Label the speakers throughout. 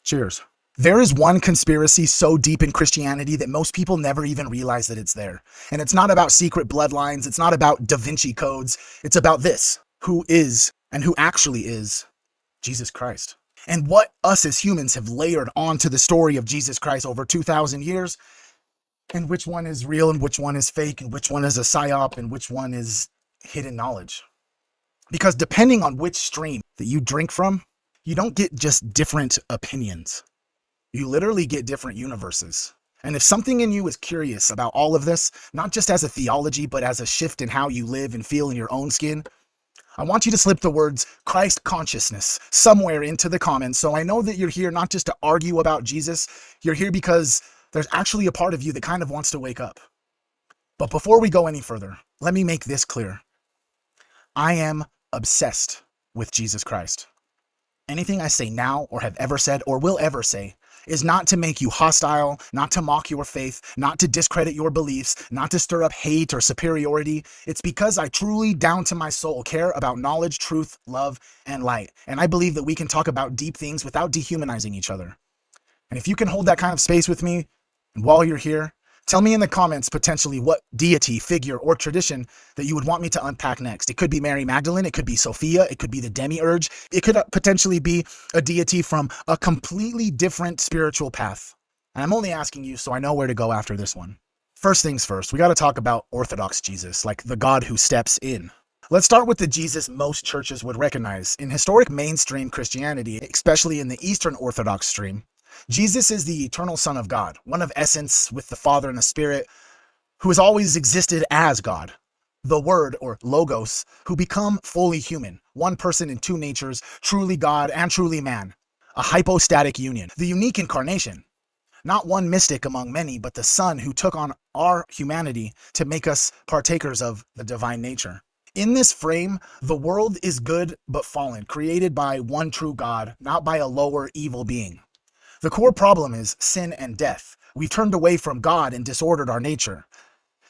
Speaker 1: Cheers. There is one conspiracy so deep in Christianity that most people never even realize that it's there. And it's not about secret bloodlines. It's not about Da Vinci codes. It's about this: who is and who actually is Jesus Christ. And what us as humans have layered onto the story of Jesus Christ over 2,000 years, and which one is real and which one is fake and which one is a psyop and which one is hidden knowledge. Because depending on which stream that you drink from, you don't get just different opinions. You literally get different universes. And if something in you is curious about all of this, not just as a theology, but as a shift in how you live and feel in your own skin, I want you to slip the words Christ consciousness somewhere into the comments, so I know that you're here not just to argue about Jesus, you're here because there's actually a part of you that kind of wants to wake up. But before we go any further, let me make this clear. I am obsessed with Jesus Christ. Anything I say now or have ever said or will ever say is not to make you hostile, not to mock your faith, not to discredit your beliefs, not to stir up hate or superiority. It's because I truly, down to my soul, care about knowledge, truth, love, and light. And I believe that we can talk about deep things without dehumanizing each other. And if you can hold that kind of space with me, and while you're here, tell me in the comments potentially what deity, figure, or tradition that you would want me to unpack next. It could be Mary Magdalene, it could be Sophia, it could be the Demiurge, it could potentially be a deity from a completely different spiritual path. And I'm only asking you so I know where to go after this one. First things first, we got to talk about Orthodox Jesus, like the God who steps in. Let's start with the Jesus most churches would recognize. In historic mainstream Christianity, especially in the Eastern Orthodox stream, Jesus is the eternal Son of God, one of essence with the Father and the Spirit, who has always existed as God, the Word, or Logos, who become fully human, one person in two natures, truly God and truly man, a hypostatic union, the unique incarnation, not one mystic among many, but the Son who took on our humanity to make us partakers of the divine nature. In this frame, the world is good but fallen, created by one true God, not by a lower evil being. The core problem is sin and death. We've turned away from God and disordered our nature.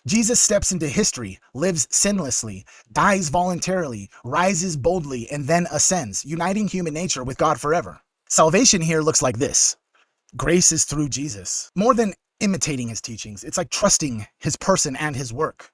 Speaker 1: Jesus steps into history, lives sinlessly, dies voluntarily, rises boldly, and then ascends, uniting human nature with God forever. Salvation here looks like this. Grace is through Jesus. More than imitating his teachings, it's like trusting his person and his work.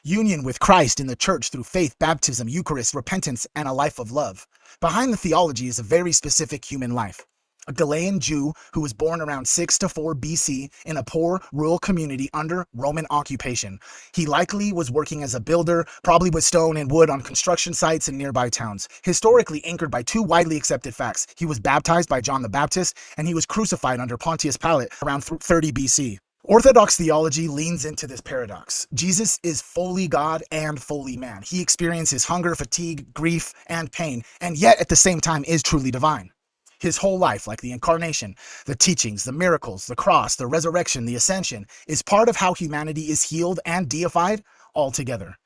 Speaker 1: Union with Christ in the church through faith, baptism, Eucharist, repentance, and a life of love. Behind the theology is a very specific human life. A Galilean Jew who was born around 6 to 4 BC in a poor rural community under Roman occupation. He likely was working as a builder, probably with stone and wood on construction sites in nearby towns. Historically anchored by two widely accepted facts. He was baptized by John the Baptist, and he was crucified under Pontius Pilate around 30 BC. Orthodox theology leans into this paradox. Jesus is fully God and fully man. He experiences hunger, fatigue, grief, and pain, and yet at the same time is truly divine. His whole life, like the incarnation, the teachings, the miracles, the cross, the resurrection, the ascension, is part of how humanity is healed and deified all together.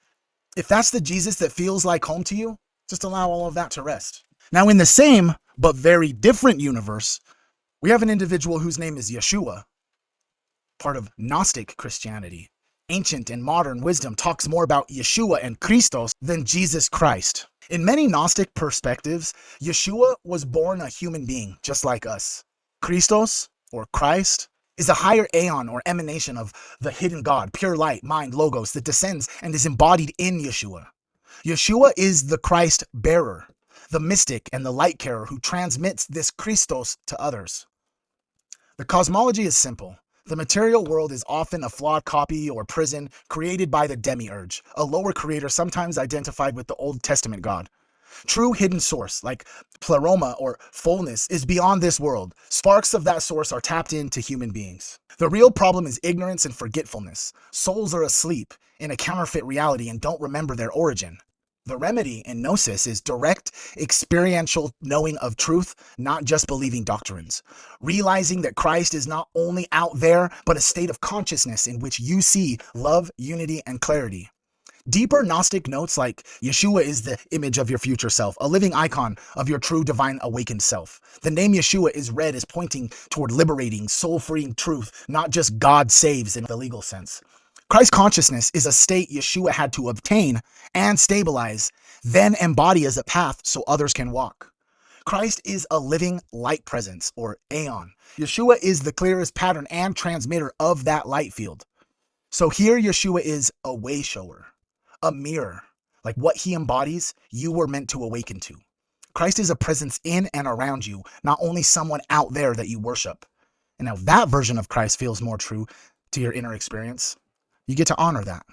Speaker 1: If that's the Jesus that feels like home to you, just allow all of that to rest. Now, in the same but very different universe, we have an individual whose name is Yeshua, part of Gnostic Christianity. Ancient and modern wisdom talks more about Yeshua and Christos than Jesus Christ. In many Gnostic perspectives, Yeshua was born a human being, just like us. Christos, or Christ, is a higher aeon or emanation of the hidden God, pure light, mind, logos, that descends and is embodied in Yeshua. Yeshua is the Christ bearer, the mystic and the light carrier who transmits this Christos to others. The cosmology is simple. The material world is often a flawed copy or prison created by the demiurge, a lower creator sometimes identified with the Old Testament God. True hidden source, like pleroma or fullness, is beyond this world. Sparks of that source are tapped into human beings. The real problem is ignorance and forgetfulness. Souls are asleep in a counterfeit reality and don't remember their origin. The remedy in Gnosis is direct, experiential knowing of truth, not just believing doctrines. Realizing that Christ is not only out there, but a state of consciousness in which you see love, unity, and clarity. Deeper Gnostic notes like Yeshua is the image of your future self, a living icon of your true divine awakened self. The name Yeshua is read as pointing toward liberating, soul-freeing truth, not just God saves in the legal sense. Christ consciousness is a state Yeshua had to obtain and stabilize, then embody as a path so others can walk. Christ is a living light presence, or aeon. Yeshua is the clearest pattern and transmitter of that light field. So here Yeshua is a way shower, a mirror. Like what he embodies, you were meant to awaken to. Christ is a presence in and around you, not only someone out there that you worship. And now that version of Christ feels more true to your inner experience. You get to honor that.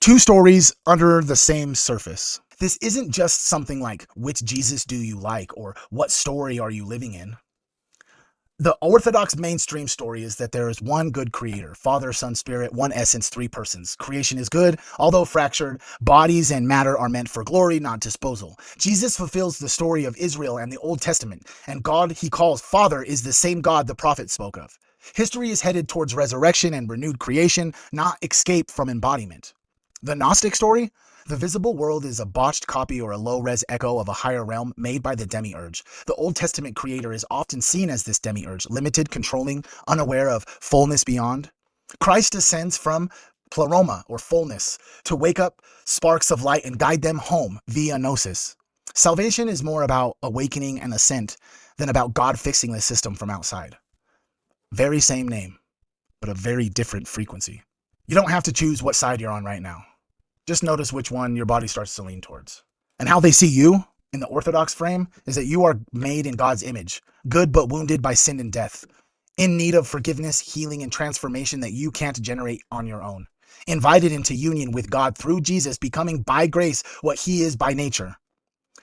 Speaker 1: Two stories under the same surface. This isn't just something like, which Jesus do you like, or what story are you living in? The Orthodox mainstream story is that there is one good creator, Father, Son, Spirit, one essence, three persons. Creation is good, although fractured. Bodies and matter are meant for glory, not disposal. Jesus fulfills the story of Israel and the Old Testament, and God he calls Father is the same God the prophet spoke of. History is headed towards resurrection and renewed creation, not escape from embodiment. The Gnostic story? The visible world is a botched copy or a low-res echo of a higher realm made by the demiurge. The Old Testament creator is often seen as this demiurge, limited, controlling, unaware of fullness beyond. Christ descends from pleroma, or fullness, to wake up sparks of light and guide them home via gnosis. Salvation is more about awakening and ascent than about God fixing the system from outside. Very same name, but a very different frequency. You don't have to choose what side you're on right now. Just notice which one your body starts to lean towards. And how they see you in the Orthodox frame is that you are made in God's image, good but wounded by sin and death, in need of forgiveness, healing, and transformation that you can't generate on your own, invited into union with God through Jesus, becoming by grace what he is by nature.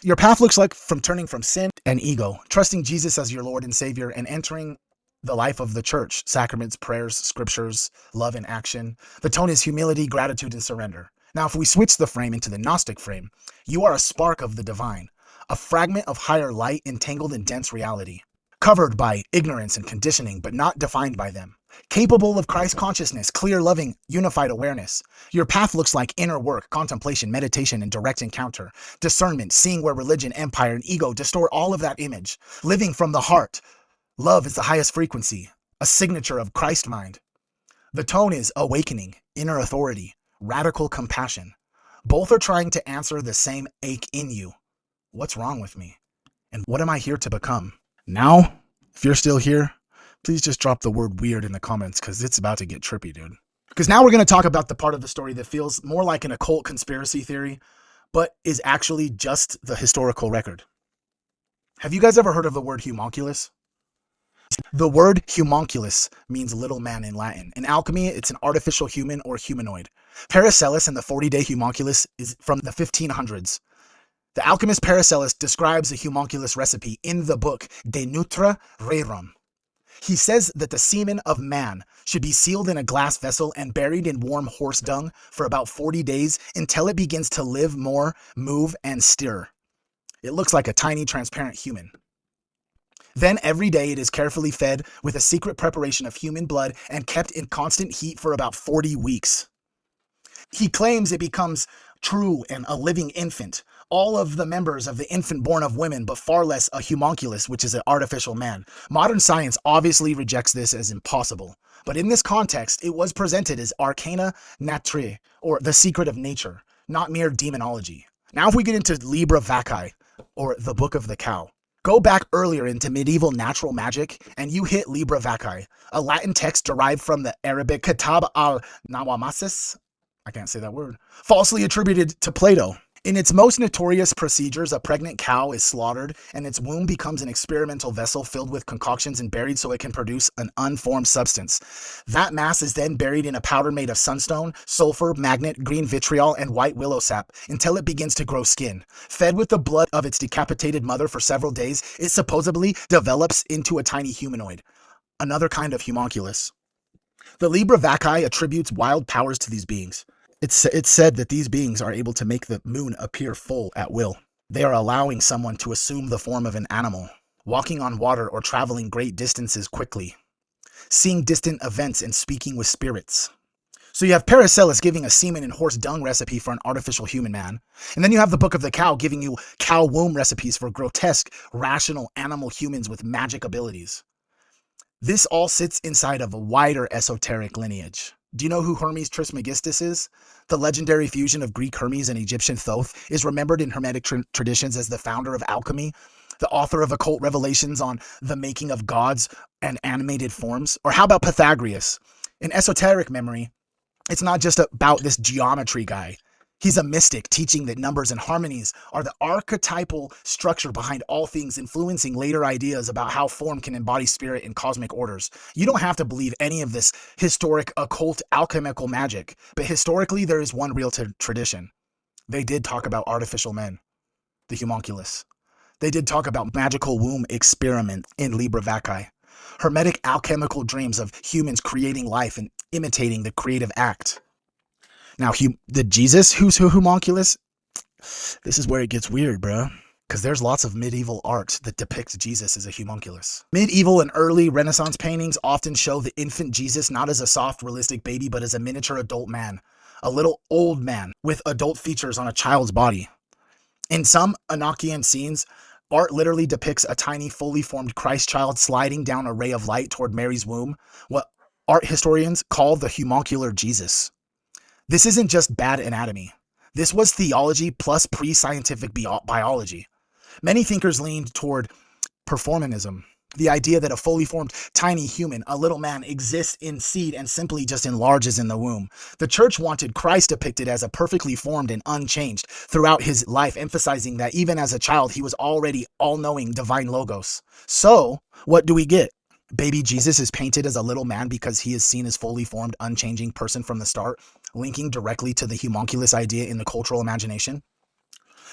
Speaker 1: Your path looks like from turning from sin and ego, trusting Jesus as your Lord and Savior, and entering the life of the church, sacraments, prayers, scriptures, love and action. The tone is humility, gratitude, and surrender. Now, if we switch the frame into the Gnostic frame, you are a spark of the divine, a fragment of higher light entangled in dense reality, covered by ignorance and conditioning, but not defined by them, capable of Christ consciousness, clear, loving, unified awareness. Your path looks like inner work, contemplation, meditation, and direct encounter, discernment, seeing where religion, empire, and ego distort all of that image, living from the heart. Love is the highest frequency, a signature of Christ mind. The tone is awakening, inner authority, radical compassion. Both are trying to answer the same ache in you. What's wrong with me? And what am I here to become? Now, if you're still here, please just drop the word weird in the comments because it's about to get trippy, dude. Because now we're going to talk about the part of the story that feels more like an occult conspiracy theory, but is actually just the historical record. Have you guys ever heard of the word homunculus? The word homunculus means little man in Latin. In alchemy, it's an artificial human or humanoid. Paracelsus and the 40-day homunculus is from the 1500s. The alchemist Paracelsus describes the homunculus recipe in the book De Nutra Rerum. He says that the semen of man should be sealed in a glass vessel and buried in warm horse dung for about 40 days until it begins to live more, move, and stir. It looks like a tiny transparent human. Then every day it is carefully fed with a secret preparation of human blood and kept in constant heat for about 40 weeks. He claims it becomes true and a living infant, all of the members of the infant born of women, but far less a homunculus, which is an artificial man. Modern science obviously rejects this as impossible, but in this context, it was presented as arcana naturae, or the secret of nature, not mere demonology. Now if we get into Libra Vaccae, or the Book of the Cow, go back earlier into medieval natural magic, and you hit Libra Vaccae, a Latin text derived from the Arabic Kitab al-Nawamasis, I can't say that word, falsely attributed to Plato. In its most notorious procedures, a pregnant cow is slaughtered, and its womb becomes an experimental vessel filled with concoctions and buried so it can produce an unformed substance. That mass is then buried in a powder made of sunstone, sulfur, magnet, green vitriol, and white willow sap until it begins to grow skin. Fed with the blood of its decapitated mother for several days, it supposedly develops into a tiny humanoid, another kind of homunculus. The Libra Vaccae attributes wild powers to these beings. It's said that these beings are able to make the moon appear full at will. They are allowing someone to assume the form of an animal, walking on water or traveling great distances quickly, seeing distant events and speaking with spirits. So you have Paracelsus giving a semen and horse dung recipe for an artificial human man. And then you have the Book of the Cow giving you cow womb recipes for grotesque, rational animal humans with magic abilities. This all sits inside of a wider esoteric lineage. Do you know who Hermes Trismegistus is? The legendary fusion of Greek Hermes and Egyptian Thoth is remembered in Hermetic traditions as the founder of alchemy, The author of Occult Revelations on the Making of Gods and Animated Forms? Or how about Pythagoras? In esoteric memory, it's not just about this geometry guy. He's a mystic teaching that numbers and harmonies are the archetypal structure behind all things, influencing later ideas about how form can embody spirit in cosmic orders. You don't have to believe any of this historic, occult, alchemical magic, but historically there is one real tradition. They did talk about artificial men, the homunculus. They did talk about magical womb experiment in Liber Vaccae. Hermetic alchemical dreams of humans creating life and imitating the creative act. Now, the Jesus who's homunculus, this is where it gets weird, bro. Because there's lots of medieval art that depicts Jesus as a homunculus. Medieval and early Renaissance paintings often show the infant Jesus not as a soft, realistic baby, but as a miniature adult man. A little old man with adult features on a child's body. In some Enochian scenes, art literally depicts a tiny, fully formed Christ child sliding down a ray of light toward Mary's womb, what art historians call the homuncular Jesus. This isn't just bad anatomy. This was theology plus pre-scientific biology. Many thinkers leaned toward performanism, the idea that a fully formed tiny human, a little man, exists in seed and simply just enlarges in the womb. The church wanted Christ depicted as a perfectly formed and unchanged throughout his life, emphasizing that even as a child, he was already all-knowing divine logos. So, what do we get? Baby Jesus is painted as a little man because he is seen as fully formed, unchanging person from the start, linking directly to the homunculus idea in the cultural imagination.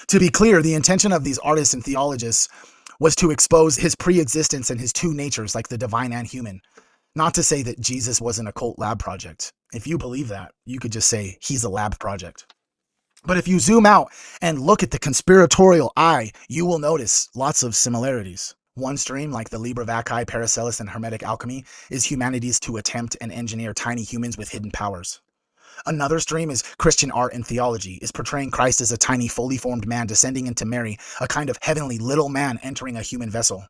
Speaker 1: To be clear, the intention of these artists and theologists was to expose his pre-existence and his two natures, like the divine and human. Not to say that Jesus was an occult lab project. If you believe that, you could just say he's a lab project. But if you zoom out and look at the conspiratorial eye, you will notice lots of similarities. One stream, like the Liber Vaccae, Paracelsus, and Hermetic alchemy, is humanity's to attempt and engineer tiny humans with hidden powers. Another stream is Christian art and theology, is portraying Christ as a tiny, fully formed man descending into Mary, a kind of heavenly little man entering a human vessel.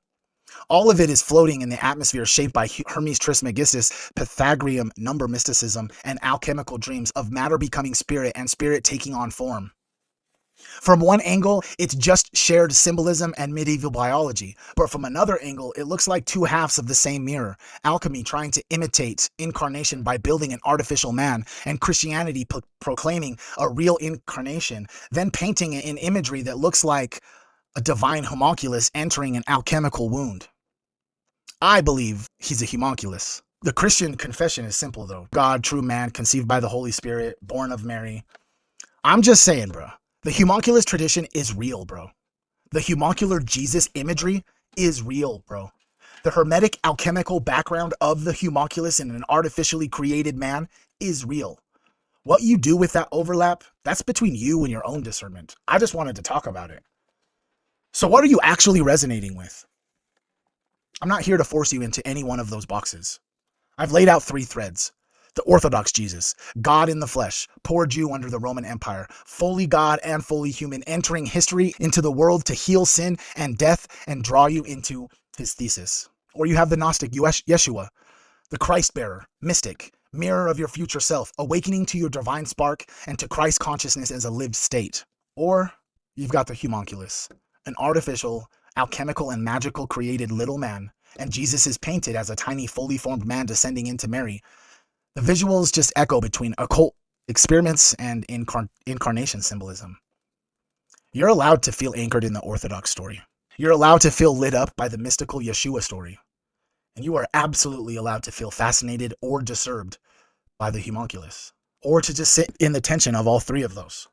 Speaker 1: All of it is floating in the atmosphere shaped by Hermes Trismegistus, Pythagorean number mysticism, and alchemical dreams of matter becoming spirit and spirit taking on form. From one angle, it's just shared symbolism and medieval biology, but from another angle, it looks like two halves of the same mirror. Alchemy trying to imitate incarnation by building an artificial man, and Christianity proclaiming a real incarnation, then painting it in imagery that looks like a divine homunculus entering an alchemical wound. I believe he's a homunculus. The Christian confession is simple, though. God, true man, conceived by the Holy Spirit, born of Mary. I'm just saying, bro. The homunculus tradition is real, bro. The homuncular Jesus imagery is real, bro. The hermetic alchemical background of the homunculus in an artificially created man is real. What you do with that overlap, that's between you and your own discernment. I just wanted to talk about it. So what are you actually resonating with? I'm not here to force you into any one of those boxes. I've laid out 3 threads. The Orthodox Jesus, God in the flesh, poor Jew under the Roman Empire, fully God and fully human, entering history into the world to heal sin and death and draw you into his thesis. Or you have the Gnostic Yeshua, the Christ bearer, mystic, mirror of your future self, awakening to your divine spark and to Christ consciousness as a lived state. Or you've got the homunculus, an artificial, alchemical, and magical created little man, and Jesus is painted as a tiny, fully formed man descending into Mary. The visuals just echo between occult experiments and incarnation symbolism. You're allowed to feel anchored in the Orthodox story. You're allowed to feel lit up by the mystical Yeshua story. And you are absolutely allowed to feel fascinated or disturbed by the homunculus, or to just sit in the tension of all 3 of those.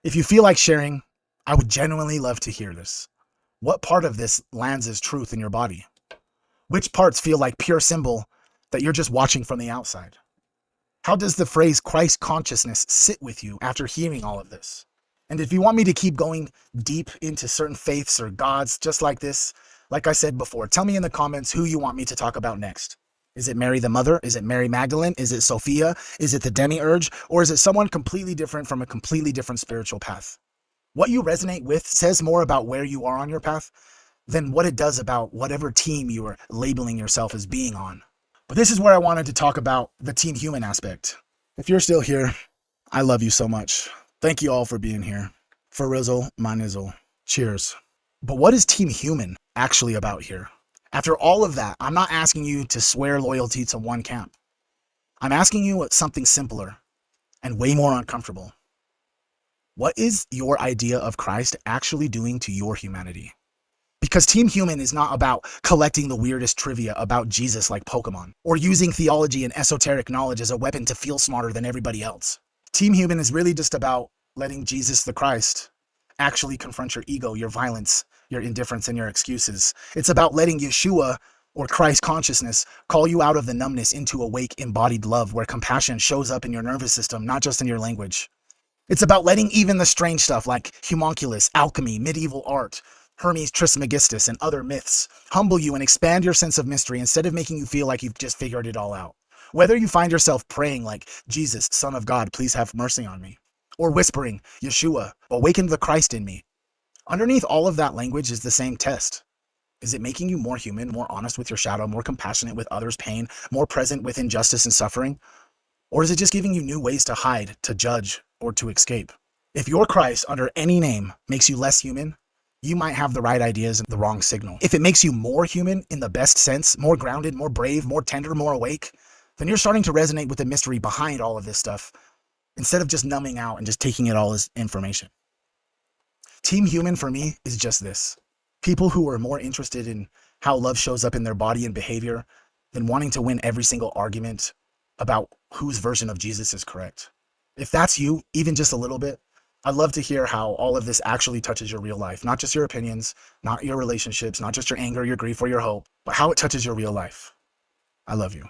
Speaker 1: If you feel like sharing, I would genuinely love to hear this. What part of this lands as truth in your body? Which parts feel like pure symbol that you're just watching from the outside? How does the phrase Christ consciousness sit with you after hearing all of this? And if you want me to keep going deep into certain faiths or gods just like this, like I said before, tell me in the comments who you want me to talk about next. Is it Mary the Mother? Is it Mary Magdalene? Is it Sophia? Is it the Demiurge? Or is it someone completely different from a completely different spiritual path? What you resonate with says more about where you are on your path than what it does about whatever team you are labeling yourself as being on. But this is where I wanted to talk about the team human aspect. If you're still here, I love you so much. Thank you all for being here. For Rizzle, my nizzle. Cheers. But what is Team Human actually about here? After all of that, I'm not asking you to swear loyalty to one camp. I'm asking you something simpler and way more uncomfortable. What is your idea of Christ actually doing to your humanity? Because Team Human is not about collecting the weirdest trivia about Jesus like Pokemon, or using theology and esoteric knowledge as a weapon to feel smarter than everybody else. Team Human is really just about letting Jesus the Christ actually confront your ego, your violence, your indifference, and your excuses. It's about letting Yeshua, or Christ consciousness, call you out of the numbness into awake, embodied love, where compassion shows up in your nervous system, not just in your language. It's about letting even the strange stuff like homunculus, alchemy, medieval art, Hermes Trismegistus, and other myths humble you and expand your sense of mystery instead of making you feel like you've just figured it all out. Whether you find yourself praying like, Jesus, Son of God, please have mercy on me, or whispering, Yeshua, awaken the Christ in me, underneath all of that language is the same test. Is it making you more human, more honest with your shadow, more compassionate with others' pain, more present with injustice and suffering? Or is it just giving you new ways to hide, to judge, or to escape? If your Christ under any name makes you less human, you might have the right ideas and the wrong signal. If it makes you more human in the best sense, more grounded, more brave, more tender, more awake, then you're starting to resonate with the mystery behind all of this stuff instead of just numbing out and just taking it all as information. Team Human for me is just this. People who are more interested in how love shows up in their body and behavior than wanting to win every single argument about whose version of Jesus is correct. If that's you, even just a little bit, I'd love to hear how all of this actually touches your real life, not just your opinions, not your relationships, not just your anger, your grief, or your hope, but how it touches your real life. I love you.